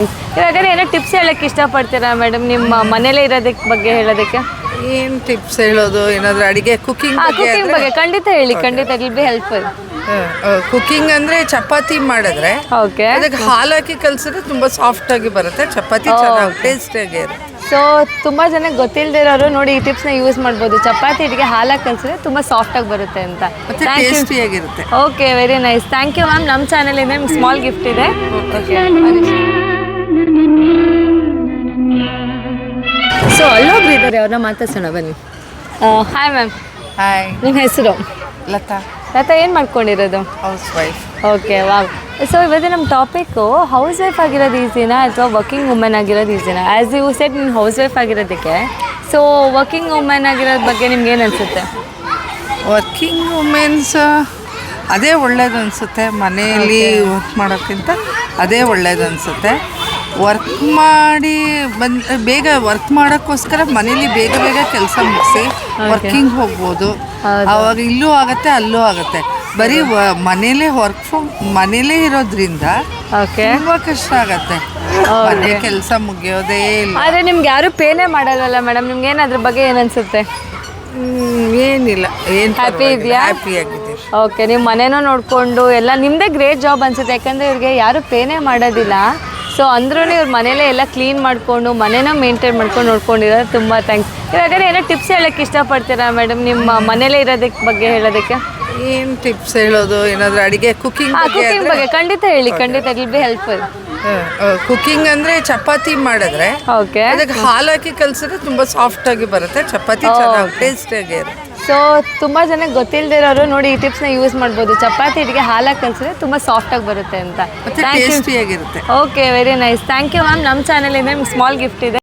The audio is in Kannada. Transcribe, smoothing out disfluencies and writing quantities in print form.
ಇವಾಗ ಏನೋ ಟಿಪ್ಸ್ ಹೇಳಕ್ಕೆ ಇಷ್ಟಪಡ್ತೀರಾ ಮೇಡಮ್ ನಿಮ್ಮ ಮನೇಲೇ ಇರೋದಕ್ಕೆ ಬಗ್ಗೆ ಹೇಳೋದಕ್ಕೆ? ಏನು ಟಿಪ್ಸ್ ಹೇಳೋದು, ಏನಾದರೂ ಅಡುಗೆ ಕುಕಿಂಗ್ ಕುಕಿಂಗ್ ಬಗ್ಗೆ ಖಂಡಿತ ಹೇಳಿ, ಖಂಡಿತ it will be helpful. Cooking ಅಂದರೆ ಚಪಾತಿ ಮಾಡಿದ್ರೆ ಓಕೆ, ಅದಕ್ಕೆ ಹಾಲು ಹಾಕಿ ಕಲಿಸಿದ್ರೆ ತುಂಬ ಸಾಫ್ಟಾಗಿ ಬರುತ್ತೆ ಚಪಾತಿ, ಚೆನ್ನಾಗಿ ಟೇಸ್ಟಿಯಾಗಿ ಇರುತ್ತೆ. ಸೊ ತುಂಬ ಜನಕ್ಕೆ ಗೊತ್ತಿಲ್ಲದಿರೋರು ನೋಡಿ ಈ ಟಿಪ್ಸ್ನ ಯೂಸ್ ಮಾಡ್ಬೋದು. ಚಪಾತಿ ಹಿಟ್ಟಿಗೆ ಹಾಲಾಗಿ ಕಲಿಸಿದ್ರೆ ತುಂಬ ಸಾಫ್ಟಾಗಿ ಬರುತ್ತೆ ಅಂತ. ಮತ್ತೆ ಟೇಸ್ಟಿಯಾಗಿರುತ್ತೆ. Okay, very nice, thank you ma'am. ನಮ್ಮ ಚಾನಲಿಂದ ನಿಮ್ಗೆ ಸ್ಮಾಲ್ ಗಿಫ್ಟ್ ಇದೆ. ಓಕೆ, ಸೊ ಅಲ್ಲೊಬ್ರು ಇದ್ದಾರೆ, ಅವ್ರನ್ನ ಮಾತಾಡ್ಸೋಣ ಬನ್ನಿ. Hi ma'am. ಹಾಯ್, ನಿಮ್ಮ ಹೆಸರು? ಲತಾ. ಲತಾ, ಏನು ಮಾಡ್ಕೊಂಡಿರೋದು? House wife. Okay, wow. So ಇವತ್ತು ನಮ್ಮ ಟಾಪಿಕ್ಕು ಹೌಸ್ ವೈಫ್ ಆಗಿರೋದು ಈಸಿನಾ ಅಥವಾ ವರ್ಕಿಂಗ್ ವುಮೆನ್ ಆಗಿರೋದು ಈಸಿನಾ? ಆ್ಯಸ್ ಯು ಸೆಡ್ ನೀನು ಹೌಸ್ ವೈಫ್ ಆಗಿರೋದಕ್ಕೆ, ಸೊ ವರ್ಕಿಂಗ್ ವುಮೆನ್ ಆಗಿರೋದ್ರ ಬಗ್ಗೆ ನಿಮ್ಗೆ ಏನು ಅನಿಸುತ್ತೆ? ವರ್ಕಿಂಗ್ ವುಮೆನ್ಸ್ ಅದೇ ಒಳ್ಳೇದು ಅನಿಸುತ್ತೆ. ಮನೆಯಲ್ಲಿ ವರ್ಕ್ ಮಾಡೋಕ್ಕಿಂತ ಅದೇ ಒಳ್ಳೇದು ಅನಿಸುತ್ತೆ. ವರ್ಕ್ ಮಾಡಿ ಬೇಗ ವರ್ಕ್ ಮಾಡೋಕ್ಕೋಸ್ಕರ ಮನೇಲಿ ಬೇಗ ಬೇಗ ಕೆಲಸ ಮುಗಿಸಿ ವರ್ಕಿಂಗ್ ಹೋಗ್ಬೋದು. ಆವಾಗ ಇಲ್ಲೂ ಆಗುತ್ತೆ, ಅಲ್ಲೂ ಆಗುತ್ತೆ. ಬರೀ ಮನೇಲೇ ವರ್ಕ್ ಫ್ರಮ್ ಮನೇಲೇ ಇರೋದ್ರಿಂದ ತುಂಬ ಕಷ್ಟ ಆಗತ್ತೆ. ಮನೆ ಕೆಲಸ ಮುಗಿಯೋದೇ ಇಲ್ಲ. ಆದರೆ ನಿಮ್ಗೆ ಯಾರು ಪೇನೇ ಮಾಡಲ್ವಲ್ಲ ಮೇಡಮ್, ನಿಮ್ಗೆ ಏನು ಅದ್ರ ಬಗ್ಗೆ ಏನು ಅನಿಸುತ್ತೆ? ಏನಿಲ್ಲ, ಏನು ಹ್ಯಾಪಿ ಇದೆಯಾ? ಹ್ಯಾಪಿ ಆಗಿದೆ. ಓಕೆ, ನೀವು ಮನೇನೂ ನೋಡಿಕೊಂಡು ಎಲ್ಲ ನಿಮ್ಮದೇ ಗ್ರೇಟ್ ಜಾಬ್ ಅನಿಸುತ್ತೆ. ಯಾಕಂದರೆ ಇವ್ರಿಗೆ ಯಾರು ಪೇನೇ ಮಾಡೋದಿಲ್ಲ. ಸೊ ಅಂದ್ರೂ ಇವ್ರ ಮನೇಲೇ ಎಲ್ಲ ಕ್ಲೀನ್ ಮಾಡಿಕೊಂಡು ಮನೇನ ಮೇಂಟೈನ್ ಮಾಡ್ಕೊಂಡು ನೋಡ್ಕೊಂಡಿರೋದು ತುಂಬ ಥ್ಯಾಂಕ್ಸ್. ಇವಾಗ ಏನೋ ಟಿಪ್ಸ್ ಹೇಳಕ್ಕೆ ಇಷ್ಟಪಡ್ತೀರಾ ಮೇಡಮ್ ನಿಮ್ಮ ಮನೇಲೇ ಇರೋದಕ್ಕೆ ಬಗ್ಗೆ ಹೇಳೋದಕ್ಕೆ? ಏನು ಟಿಪ್ಸ್ ಹೇಳೋದು, ಏನಾದರೂ ಅಡುಗೆ ಕುಕಿಂಗ್ ಬಗ್ಗೆ ಖಂಡಿತ ಹೇಳಿ, ಖಂಡಿತ it will be helpful. Cooking ಅಂದರೆ ಚಪಾತಿ ಮಾಡಿದ್ರೆ ಓಕೆ, ಅದಕ್ಕೆ ಹಾಲು ಹಾಕಿ ಕಲಿಸಿದ್ರೆ ತುಂಬ ಸಾಫ್ಟಾಗಿ ಬರುತ್ತೆ ಚಪಾತಿ, ಚೆನ್ನಾಗಿ ಟೇಸ್ಟಿಯಾಗಿ ಇರುತ್ತೆ. ಸೊ ತುಂಬ ಜನಕ್ಕೆ ಗೊತ್ತಿಲ್ಲದಿರೋರು ನೋಡಿ ಈ ಟಿಪ್ಸ್ನ ಯೂಸ್ ಮಾಡ್ಬೋದು. ಚಪಾತಿ ಹಿಟ್ಟಿಗೆ ಹಾಲಾಗಿ ಕಲಿಸಿದ್ರೆ ತುಂಬ ಸಾಫ್ಟಾಗಿ ಬರುತ್ತೆ ಅಂತ. ಮತ್ತೆ ಟೇಸ್ಟಿಯಾಗಿರುತ್ತೆ. Okay, very nice, thank you ma'am. ನಮ್ಮ ಚಾನಲಿಂದ ನಿಮ್ಗೆ ಸ್ಮಾಲ್ ಗಿಫ್ಟ್ ಇದೆ.